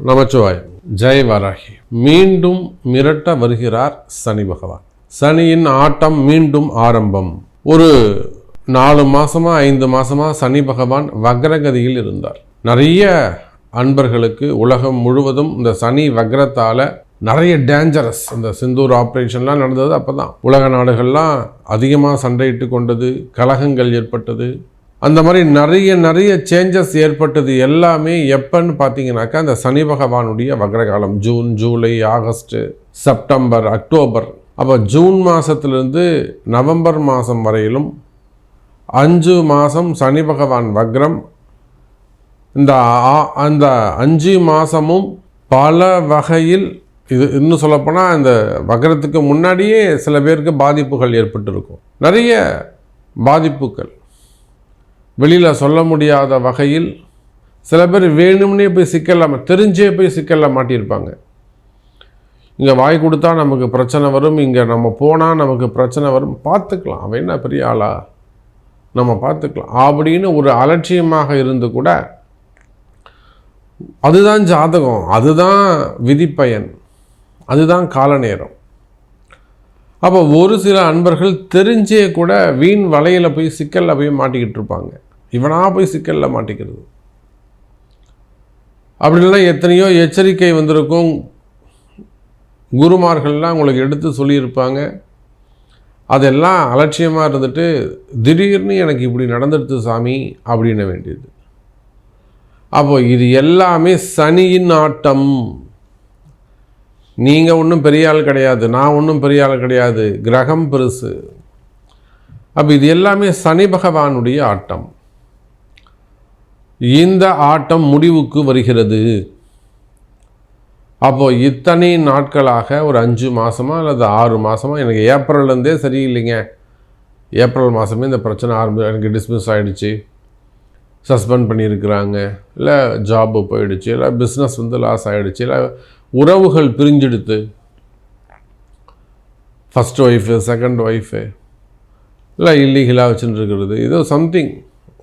நமச்சிவாயம். ஜெய் வராகி. மீண்டும் மிரட்ட வருகிறார் சனி பகவான். சனியின் ஆட்டம் மீண்டும் ஆரம்பம். ஒரு 4 மாசமா 5 மாசமா சனி பகவான் வக்ரகதியில் இருந்தார். நிறைய அன்பர்களுக்கு உலகம் முழுவதும் இந்த சனி வக்ரத்தால் நிறைய டேஞ்சரஸ், இந்த சிந்தூர் ஆப்ரேஷன்லாம் நடந்தது. அப்போ தான் உலக நாடுகள்லாம் அதிகமாக சண்டையிட்டு கொண்டது, கலகங்கள் ஏற்பட்டது. அந்த மாதிரி நிறைய சேஞ்சஸ் ஏற்பட்டது. எல்லாமே எப்பன்னு பார்த்தீங்கன்னாக்கா அந்த சனி பகவானுடைய வக்ரகாலம். June, July, August, September, October. அப்போ ஜூன் மாதத்துலேருந்து நவம்பர் மாதம் வரையிலும் 5 மாதம் சனி பகவான் வக்ரம். அந்த 5 மாதமும் பல வகையில், இது இன்னும் சொல்லப்போனால் இந்த வக்ரத்துக்கு முன்னாடியே சில பேருக்கு பாதிப்புகள் ஏற்பட்டிருக்கும். நிறைய பாதிப்புகள் வெளியில் சொல்ல முடியாத வகையில் சில பேர் வேணும்னே போய் சிக்கல, தெரிஞ்சே போய் சிக்கல்ல மாட்டியிருப்பாங்க. இங்கே வாய் கொடுத்தா நமக்கு பிரச்சனை வரும், இங்கே நம்ம போனால் நமக்கு பிரச்சனை வரும், பார்த்துக்கலாம், அவன் என்ன பெரிய ஆளா, நம்ம பார்த்துக்கலாம் அப்படின்னு ஒரு அலட்சியமாக இருந்து கூட அதுதான் ஜாதகம், அதுதான் விதிப்பயன், அதுதான் கால நேரம். அப்போ ஒரு சில அன்பர்கள் தெரிஞ்சே கூட வீண் வலையில் போய் சிக்கலில் போய் மாட்டிக்கிட்டு இருப்பாங்க. இவனாக போய் சிக்கலில் மாட்டிக்கிறது. அப்படிலாம் எத்தனையோ எச்சரிக்கை வந்திருக்கும். குருமார்கள்லாம் உங்களுக்கு எடுத்து சொல்லியிருப்பாங்க. அதெல்லாம் அலட்சியமாக இருந்துட்டு திடீர்னு எனக்கு இப்படி நடந்துடுது சாமி அப்படின்ன வேண்டியது. அப்போ இது எல்லாமே சனியின் ஆட்டம். நீங்கள் ஒன்றும் பெரிய ஆள் கிடையாது, நான் ஒன்றும் பெரிய ஆள் கிடையாது, கிரகம் பெருசு. அப்போ இது எல்லாமே சனி பகவானுடைய ஆட்டம். இந்த ஆட்டம் முடிவுக்கு வருகிறது. அப்போது இத்தனை நாட்களாக ஒரு 5 மாதமாக அல்லது 6 மாதமாக எனக்கு ஏப்ரல்லேருந்தே சரியில்லைங்க, ஏப்ரல் மாதமே இந்த பிரச்சனை எனக்கு டிஸ்மிஸ் ஆகிடுச்சு, சஸ்பெண்ட் பண்ணியிருக்கிறாங்க, இல்லை ஜாப்பு போயிடுச்சு, இல்லை பிஸ்னஸ் லாஸ் ஆகிடுச்சு, இல்லை உறவுகள் பிரிஞ்செடுத்து, ஃபஸ்ட் ஒய்ஃபு, செகண்ட் ஒய்ஃபு, இல்லை இல்லீகலாக வச்சுட்டு இருக்கிறது, ஏதோ சம்திங்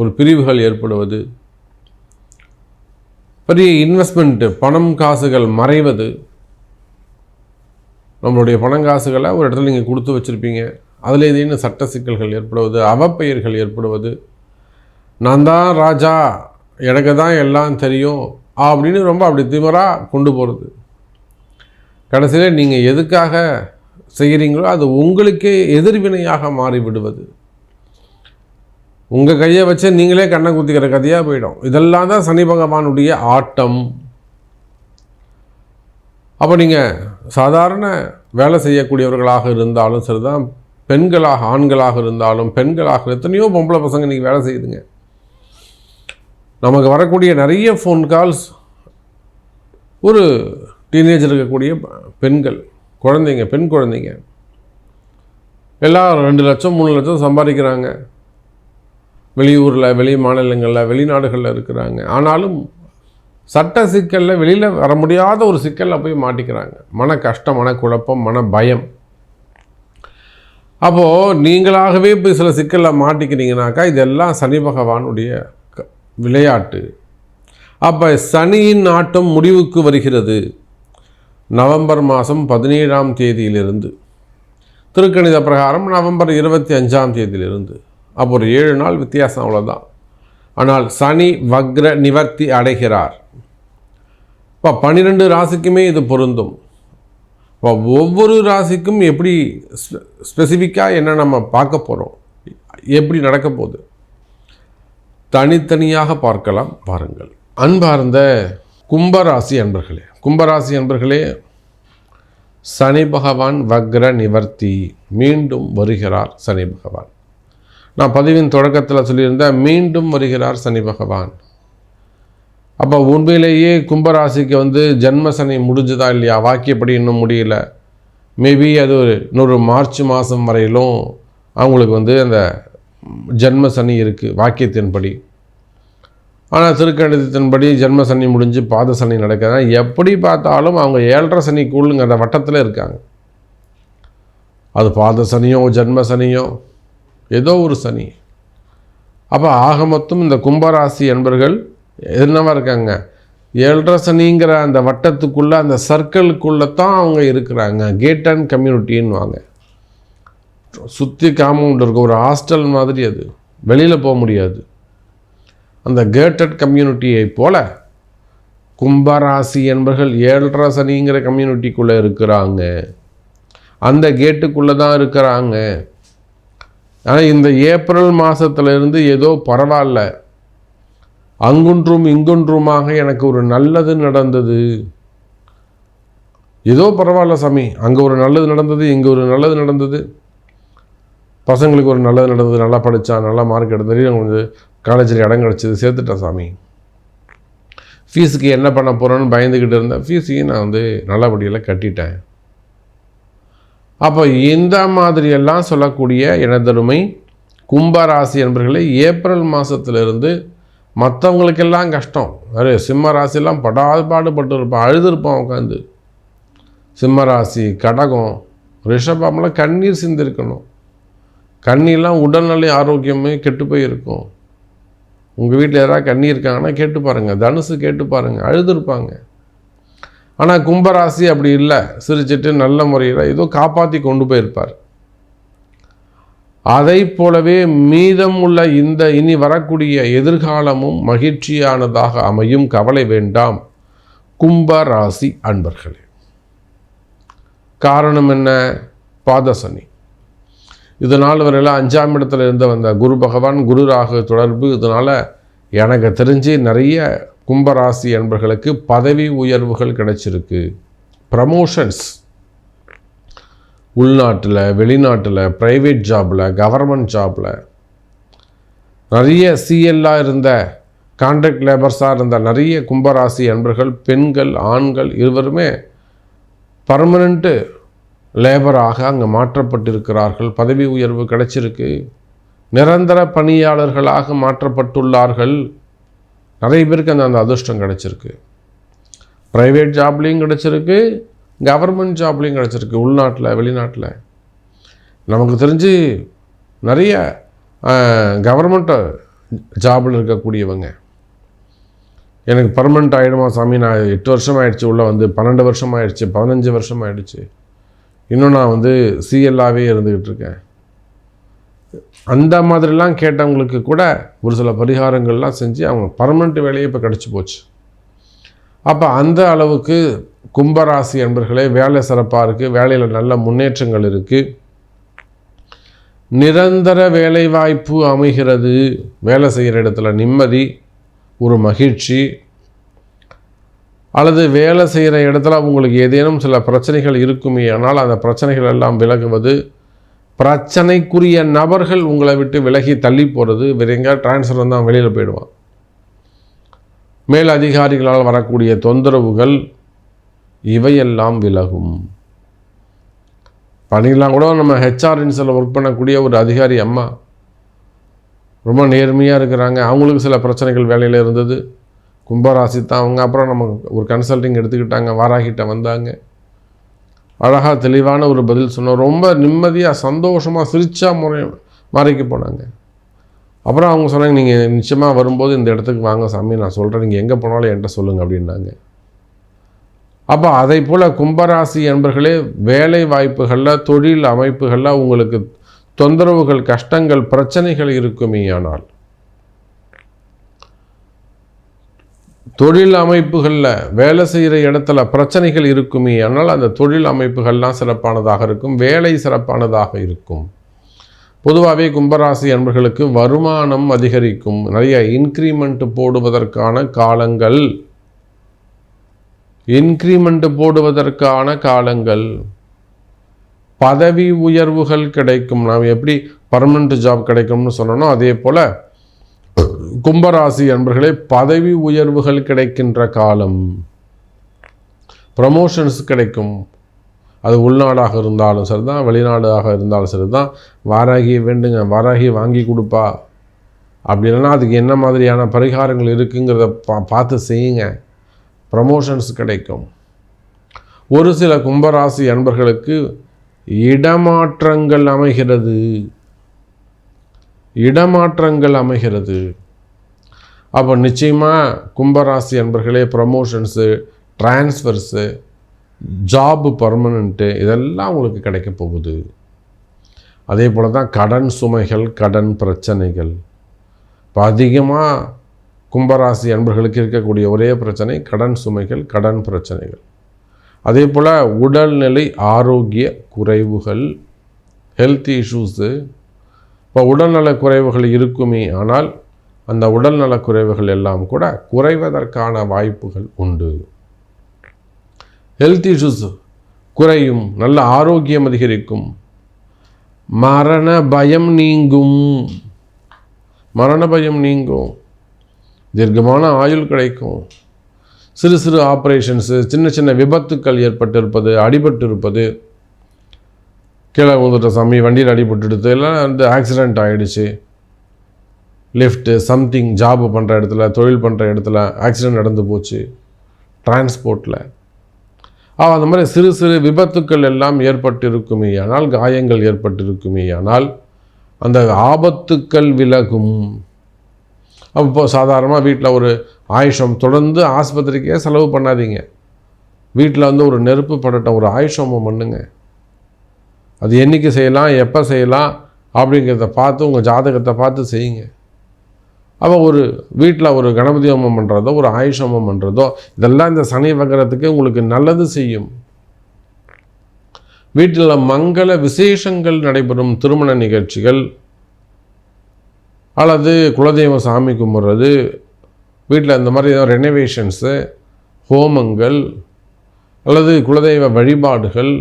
ஒரு பிரிவுகள் ஏற்படுவது, பெரிய இன்வெஸ்ட்மெண்ட்டு, பணம் காசுகள் மறைவது. நம்மளுடைய பணம் காசுகளை ஒரு இடத்துல நீங்கள் கொடுத்து வச்சுருப்பீங்க, அதில் ஏதேனும் சட்ட சிக்கல்கள் ஏற்படுவது, அவப்பெயர்கள் ஏற்படுவது, நான் தான் ராஜா, எனக்கு தான் எல்லாம் தெரியும் அப்படின்னு ரொம்ப அப்படி திமிராக கொண்டு போகிறது. கடைசியில் நீங்கள் எதுக்காக செய்கிறீங்களோ அது உங்களுக்கே எதிர்வினையாக மாறிவிடுவது. உங்கள் கையை வச்சு நீங்களே கண்ணை குத்திக்கிற கதையாக போயிடும். இதெல்லாம் தான் சனி பகவானுடைய ஆட்டம். அப்போ நீங்கள் சாதாரண வேலை செய்யக்கூடியவர்களாக இருந்தாலும் சரிதான், பெண்களாக ஆண்களாக இருந்தாலும் பெண்களாக, எத்தனையோ பொம்பளை பசங்க நீங்கள் வேலை செய்யுதுங்க. நமக்கு வரக்கூடிய நிறைய ஃபோன் கால்ஸ் ஒரு டீனேஜர் இருக்கக்கூடிய பெண்கள், குழந்தைங்க, பெண் குழந்தைங்க எல்லாம் 2 லட்சம் 3 லட்சம் சம்பாதிக்கிறாங்க. வெளியூரில், வெளி மாநிலங்களில், வெளிநாடுகளில் இருக்கிறாங்க. ஆனாலும் சட்ட சிக்கலில் வெளியில் வர முடியாத ஒரு சிக்கலில் போய் மாட்டிக்கிறாங்க. மன கஷ்டம், மன குழப்பம், மன பயம். அப்போது நீங்களாகவே போய் சில சிக்கலில் மாட்டிக்கிறீங்கனாக்கா இதெல்லாம் சனி பகவானுடைய விளையாட்டு. அப்போ சனியின் ஆட்டம் முடிவுக்கு வருகிறது. நவம்பர் மாதம் 17ஆம் தேதியிலிருந்து, திருக்கணித பிரகாரம் நவம்பர் 25ஆம் தேதியிலிருந்து. அப்போ ஒரு 7 நாள் வித்தியாசம், அவ்வளோதான். ஆனால் சனி வக்ர நிவர்த்தி அடைகிறார். இப்போ 12 ராசிக்குமே இது பொருந்தும். இப்போ ஒவ்வொரு ராசிக்கும் எப்படி ஸ்பெசிஃபிக்காக என்ன நம்ம பார்க்க போகிறோம், எப்படி நடக்க போகுது, தனித்தனியாக பார்க்கலாம். பாருங்கள். அன்பார்ந்த கும்பராசி அன்பர்களே, கும்பராசி அன்பர்களே, சனி பகவான் வக்ர நிவர்த்தி, மீண்டும் வருகிறார் சனி பகவான். நான் பதிவின் தொடக்கத்தில் சொல்லியிருந்தேன், மீண்டும் வருகிறார் சனி பகவான். அப்போ உண்மையிலேயே கும்பராசிக்கு ஜென்ம சனி முடிஞ்சுதா இல்லையா, வாக்கியப்படி இன்னும் முடியல. மேபி அது இன்னொரு மார்ச் மாதம் வரையிலும் அவங்களுக்கு அந்த ஜென்ம சனி இருக்குது வாக்கியத்தின்படி. ஆனால் திருக்கணிதத்தின்படி ஜென்ம சனி முடிஞ்சு பாத சனி நடக்குதுன்னா எப்படி பார்த்தாலும் அவங்க 7.5 சனிக்குள்ளுங்கிற வட்டத்தில் இருக்காங்க. அது பாத சனியோ ஜென்ம சனியோ ஏதோ ஒரு சனி. அப்போ ஆக மொத்தம் இந்த கும்பராசி என்பர்கள் என்னவா இருக்காங்க, 7.5 சனிங்கிற அந்த வட்டத்துக்குள்ளே, அந்த சர்க்கிளுக்குள்ளே தான் அவங்க இருக்கிறாங்க. கேட் அண்ட் கம்யூனிட்டின்னுவாங்க. சுற்றி காம்பவுண்ட் இருக்கும், ஒரு ஹாஸ்டல் மாதிரி. அது வெளியில் போக முடியாது. அந்த கேட்டட் கம்யூனிட்டியை போல கும்பராசி என்பர்கள் 7.5 சனிங்கிற கம்யூனிட்டிக்குள்ளே இருக்கிறாங்க. அந்த கேட்டுக்குள்ளே தான் இருக்கிறாங்க. ஆனால் இந்த ஏப்ரல் மாதத்துலேருந்து ஏதோ பரவாயில்ல, அங்குன்றும் இங்குன்றுமாக எனக்கு ஒரு நல்லது நடந்தது, ஏதோ பரவாயில்ல சாமி, அங்கே ஒரு நல்லது நடந்தது, இங்கே ஒரு நல்லது நடந்தது, பசங்களுக்கு ஒரு நல்லது நடந்தது, நல்லா படித்தான், நல்லா மார்க் எடுத்தது, கொஞ்சம் காலேஜில் இடம் கிடச்சிது, சேர்த்துட்டேன் சாமி, ஃபீஸுக்கு என்ன பண்ண போகிறேன்னு பயந்துக்கிட்டு இருந்தேன், ஃபீஸையும் நான் நல்லபடியில் கட்டிட்டேன். அப்போ இந்த மாதிரியெல்லாம் சொல்லக்கூடிய எனதருமை கும்பராசி என்பர்களே, ஏப்ரல் மாதத்திலிருந்து மற்றவங்களுக்கெல்லாம் கஷ்டம். சிம்ம ராசிலாம் பாடுபட்டு இருப்பான், அழுதுருப்பான் உட்காந்து. சிம்மராசி, கடகம், ரிஷபம்லாம் கண்ணீர் சிந்திருக்கணும். கண்ணீர்லாம் உடல்நிலை ஆரோக்கியமே கெட்டு போயிருக்கும். உங்கள் வீட்டில் யாராவது கண்ணீர் இருக்காங்கன்னா கேட்டு பாருங்கள். தனுசு கேட்டு பாருங்கள், அழுதுருப்பாங்க. ஆனால் கும்பராசி அப்படி இல்லை, சிரிச்சிட்டு நல்ல முறையில் ஏதோ காப்பாற்றி கொண்டு போயிருப்பார். அதை போலவே மீதம் உள்ள இந்த இனி வரக்கூடிய எதிர்காலமும் மகிழ்ச்சியானதாக அமையும். கவலை வேண்டாம் கும்பராசி அன்பர்களே. காரணம் என்ன? பாதசனி. இதனால் வரையெல்லாம் 5ஆம் இடத்துல இருந்து வந்த குரு பகவான், குரு ராகு தொடர்பு. இதனால் எனக்கு தெரிஞ்சு நிறைய கும்பராசி அன்பர்களுக்கு பதவி உயர்வுகள் கிடைச்சிருக்கு. ப்ரமோஷன்ஸ், உள்நாட்டில், வெளிநாட்டில், ப்ரைவேட் ஜாபில், கவர்மெண்ட் ஜாபில், நிறைய சிஎல்லாக இருந்த, கான்ட்ராக்ட் லேபர்ஸாக இருந்த நிறைய கும்பராசி அன்பர்கள், பெண்கள், ஆண்கள் இருவருமே பர்மனண்ட்டு லேபராக அங்கே மாற்றப்பட்டிருக்கிறார்கள். பதவி உயர்வு கிடைச்சிருக்கு. நிரந்தர பணியாளர்களாக மாற்றப்பட்டுள்ளார்கள். நிறைய பேருக்கு அந்த அதிர்ஷ்டம் கிடச்சிருக்கு. ப்ரைவேட் ஜாப்லேயும் கிடச்சிருக்கு, கவர்மெண்ட் ஜாப்லேயும் கிடச்சிருக்கு. உள்நாட்டில், வெளிநாட்டில் நமக்கு தெரிஞ்சு நிறைய கவர்மெண்ட் ஜாபில் இருக்கக்கூடியவங்க, எனக்கு பர்மனெண்ட் ஆகிடுமா சாமி, நான் 8 வருஷம் ஆகிடுச்சு, உள்ளே 12 வருஷம் ஆகிடுச்சு, 15 வருஷம் ஆகிடுச்சு, இன்னும் நான் சிஎல்லாகவே இருந்துக்கிட்டு இருக்கேன், அந்த மாதிரிலாம் கேட்டவங்களுக்கு கூட ஒரு சில பரிகாரங்கள்லாம் செஞ்சு அவங்க பர்மனெண்ட் வேலையை இப்போ கிடச்சி போச்சு. அப்போ அந்த அளவுக்கு கும்பராசி என்பர்களே வேலை சிறப்பாக இருக்குது. வேலையில் நல்ல முன்னேற்றங்கள் இருக்குது. நிரந்தர வேலை வாய்ப்பு அமைகிறது. வேலை செய்கிற இடத்துல நிம்மதி, ஒரு மகிழ்ச்சி. அல்லது வேலை செய்கிற இடத்துல உங்களுக்கு ஏதேனும் சில பிரச்சனைகள் இருக்குமே, ஆனால் அந்த பிரச்சனைகள் எல்லாம் விலகுவது, பிரச்சனைக்குரிய நபர்கள் உங்களை விட்டு விலகி தள்ளி போகிறது, வேறு எங்கேயாவது டிரான்ஸ்ஃபர் தான் வெளியில் போயிடுவான். மேல் அதிகாரிகளால் வரக்கூடிய தொந்தரவுகள் இவையெல்லாம் விலகும். பணியெல்லாம் கூட நம்ம ஹெச்ஆர்என்ஸில் ஒர்க் பண்ணக்கூடிய ஒரு அதிகாரி அம்மா ரொம்ப நேர்மையாக இருக்கிறாங்க. அவங்களுக்கு சில பிரச்சனைகள் வேலையில் இருந்தது. கும்பராசி தான் அவங்க. அப்புறம் நம்ம ஒரு கன்சல்டிங் எடுத்துக்கிட்டாங்க, வாராகிட்ட வந்தாங்க, அழகாக தெளிவான ஒரு பதில் சொன்னோம். ரொம்ப நிம்மதியாக சந்தோஷமாக சிரிச்சா மாறிக்கு போனாங்க. அப்புறம் அவங்க சொன்னாங்க, நீங்கள் நிச்சயமாக வரும்போது இந்த இடத்துக்கு வாங்க சாமி, நான் சொல்கிறேன், நீங்கள் எங்கே போனாலும் என்கிட்ட சொல்லுங்கள் அப்படின்னாங்க. அப்போ அதை போல் கும்பராசி என்பர்களே வேலை வாய்ப்புகளில், தொழில் அமைப்புகளில் உங்களுக்கு தொந்தரவுகள், கஷ்டங்கள், பிரச்சனைகள் இருக்குமே, ஆனால் தொழில் அமைப்புகளில் வேலை செய்கிற இடத்துல பிரச்சனைகள் இருக்குமே, ஆனால் அந்த தொழில் அமைப்புகள்லாம் சிறப்பானதாக இருக்கும். வேலை சிறப்பானதாக இருக்கும். பொதுவாகவே கும்பராசி என்பர்களுக்கு வருமானம் அதிகரிக்கும். நிறைய இன்க்ரிமெண்ட் போடுவதற்கான காலங்கள், பதவி உயர்வுகள் கிடைக்கும். நாம் எப்படி பர்மனெண்ட் ஜாப் கிடைக்கும்னு சொன்னோம், அதே போல் கும்பராசி என்பர்களே பதவி உயர்வுகள் கிடைக்கின்ற காலம். ப்ரமோஷன்ஸ் கிடைக்கும். அது உள்நாடாக இருந்தாலும் சரி தான், வெளிநாடாக இருந்தாலும் சரி தான். வாராகி வேண்டுங்க, வாராகி வாங்கி கொடுப்பா, அப்படி இல்லைன்னா அதுக்கு என்ன மாதிரியான பரிகாரங்கள் இருக்குங்கிறத பார்த்து செய்யுங்க. ப்ரமோஷன்ஸ் கிடைக்கும். ஒரு சில கும்பராசி அன்பர்களுக்கு இடமாற்றங்கள் அமைகிறது. அப்போ நிச்சயமாக கும்பராசி அன்பர்களே ப்ரமோஷன்ஸு, ட்ரான்ஸ்ஃபர்ஸு, ஜாபு பர்மனெண்ட்டு இதெல்லாம் உங்களுக்கு கிடைக்க போகுது. அதே போல் தான் கடன் சுமைகள், கடன் பிரச்சனைகள். இப்போ அதிகமாக கும்பராசி அன்பர்களுக்கு இருக்கக்கூடிய ஒரே பிரச்சனை கடன் சுமைகள், கடன் பிரச்சனைகள். அதே போல் உடல்நிலை ஆரோக்கிய குறைவுகள், ஹெல்த் இஷ்யூஸு. இப்போ உடல்நல குறைவுகள் இருக்குமே, ஆனால் அந்த உடல்நல குறைவுகள் எல்லாம் கூட குறைவதற்கான வாய்ப்புகள் உண்டு. ஹெல்த் இஷ்யூஸ் குறையும், நல்ல ஆரோக்கியம் அதிகரிக்கும், மரண பயம் நீங்கும், மரண பயம் நீங்கும், தீர்க்கமான ஆயுள் கிடைக்கும். சிறு சிறு ஆப்ரேஷன்ஸு, சின்ன சின்ன விபத்துக்கள் ஏற்பட்டிருப்பது, அடிபட்டு இருப்பது, கீழே வந்துட்ட சாமி வண்டியில் அடிபட்டுடுது, எல்லாம் வந்து ஆக்சிடெண்ட் ஆகிடுச்சு, லிஃப்ட்டு சம்திங் ஜாப் பண்ணுற இடத்துல, தொழில் பண்ணுற இடத்துல ஆக்சிடெண்ட் நடந்து போச்சு, டிரான்ஸ்போர்ட்டில். அந்த மாதிரி சிறு சிறு விபத்துக்கள் எல்லாம் ஏற்பட்டிருக்குமே ஆனால், காயங்கள் ஏற்பட்டிருக்குமே ஆனால் அந்த ஆபத்துக்கள் விலகும். அப்போ சாதாரணமாக வீட்டில் ஒரு ஆயுஷம் தொடர்ந்து ஆஸ்பத்திரிக்கே செலவு பண்ணாதீங்க. வீட்டில் வந்து ஒரு நெருப்பு படட்டும், ஒரு ஆயுஷமம் பண்ணுங்க. அது என்றைக்கு செய்யலாம், எப்போ செய்யலாம் அப்படிங்கிறத பார்த்து உங்கள் ஜாதகத்தை பார்த்து செய்யுங்க. அப்போ ஒரு வீட்டில் ஒரு கணபதி ஹோமம் பண்ணுறதோ, ஒரு ஆயுஷ் ஹோமம் பண்ணுறதோ, இதெல்லாம் இந்த சனி வக்கரத்துக்கு உங்களுக்கு நல்லது செய்யும். வீட்டில் மங்கள விசேஷங்கள் நடைபெறும், திருமண நிகழ்ச்சிகள் அல்லது குலதெய்வ சாமி கும்பிட்றது, வீட்டில் இந்த மாதிரி ஏதாவது ரெனோவேஷன்ஸு, ஹோமங்கள் அல்லது குலதெய்வ வழிபாடுகள்,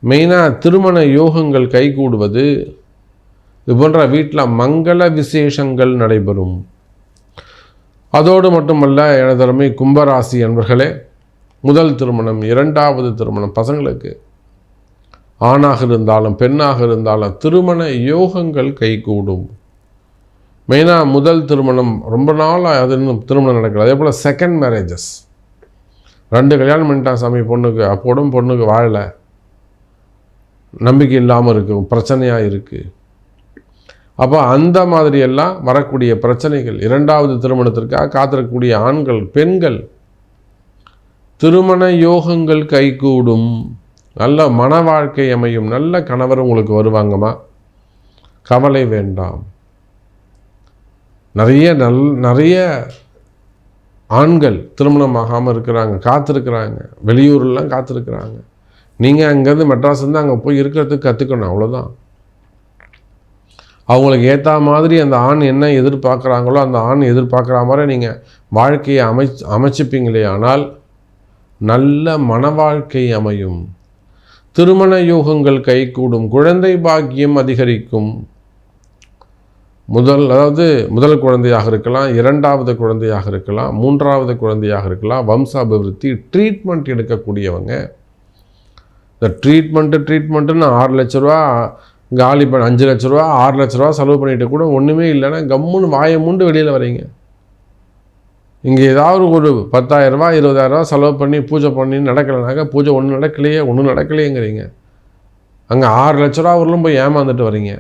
மெயினாக திருமண யோகங்கள் கைகூடுவது, இது போன்ற வீட்டில் மங்கள விசேஷங்கள் நடைபெறும். அதோடு மட்டுமல்ல எனதருமை கும்பராசி அன்பர்களே, முதல் திருமணம், இரண்டாவது திருமணம், பசங்களுக்கு ஆணாக இருந்தாலும் பெண்ணாக இருந்தாலும் திருமண யோகங்கள் கைகூடும். மெயினாக முதல் திருமணம் ரொம்ப நாள் அது இன்னும் திருமணம் நடக்கல. அதே போல் செகண்ட் மேரேஜஸ், 2 கல்யாணம் பண்ணிட்டான் சாமி பொண்ணுக்கு, அப்போடும் பொண்ணுக்கு வாழலை, நம்பிக்கை இல்லாமல் இருக்குது, பிரச்சனையாக இருக்குது. அப்போ அந்த மாதிரியெல்லாம் வரக்கூடிய பிரச்சனைகள், இரண்டாவது திருமணத்திற்காக காத்திருக்கக்கூடிய ஆண்கள் பெண்கள், திருமண யோகங்கள் கைகூடும், நல்ல மன வாழ்க்கை அமையும், நல்ல கணவர் உங்களுக்கு வருவாங்கம்மா, கவலை வேண்டாம். நிறைய ஆண்கள் திருமணம் ஆகாமல் இருக்கிறாங்க, காத்திருக்கிறாங்க, வெளியூர்லாம் காத்திருக்கிறாங்க. நீங்கள் அங்கேருந்து மெட்ராஸ்லேருந்து அங்கே போய் இருக்கிறதுக்கு கற்றுக்கணும், அவ்வளோதான். அவங்களுக்கு ஏற்ற மாதிரி அந்த ஆண் என்ன எதிர்பார்க்குறாங்களோ அந்த ஆண் எதிர்பார்க்குற மாதிரி நீங்கள் வாழ்க்கையை அமைச்சிப்பீங்களே ஆனால் நல்ல மன வாழ்க்கை அமையும், திருமண யோகங்கள் கைகூடும், குழந்தை பாக்கியம் அதிகரிக்கும். முதல் குழந்தையாக இருக்கலாம், இரண்டாவது குழந்தையாக இருக்கலாம், மூன்றாவது குழந்தையாக இருக்கலாம், வம்சாபிவிருத்தி, ட்ரீட்மெண்ட் எடுக்கக்கூடியவங்க. இந்த ட்ரீட்மெண்ட்டுன்னு 6 லட்ச ரூபா காலி 5 லட்ச ரூபா 6 லட்ச ரூபா செலவு பண்ணிட்டு கூட ஒன்றுமே இல்லைன்னா கம்முன்னு வாயை மூண்டு வெளியில் வரீங்க. இங்கே ஏதாவது ஒரு 10,000 ரூபா 20,000 ரூபா செலவு பண்ணி பூஜை பண்ணி நடக்கலைனாக்கா பூஜை ஒன்றும் நடக்கலையேங்கிறீங்க. அங்கே 6 லட்ச ரூபா வரலும் போய் ஏமாந்துட்டு வரீங்க.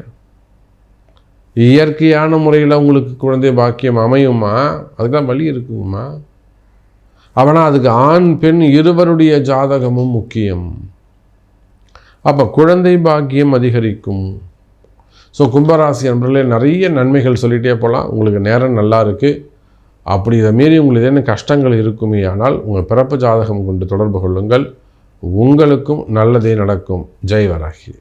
இயற்கையான முறையில் உங்களுக்கு குழந்தை பாக்கியம் அமையுமா? அதுக்கெல்லாம் வழி இருக்குங்கம்மா. அவனா அதுக்கு ஆண் பெண் இருவருடைய ஜாதகமும் முக்கியம். அப்போ குழந்தை பாக்கியம் அதிகரிக்கும். ஸோ கும்பராசி நண்பர்களே, நிறைய நன்மைகள் சொல்லிகிட்டே போகலாம். உங்களுக்கு நேரம் நல்லா இருக்குது. அப்படி இதை மீறி உங்களுக்கு என்ன கஷ்டங்கள் இருக்குமே ஆனால் உங்கள் பிறப்பு ஜாதகம் கொண்டு தொடர்பு கொள்ளுங்கள். உங்களுக்கும் நல்லதே நடக்கும். ஜெய் வராகி.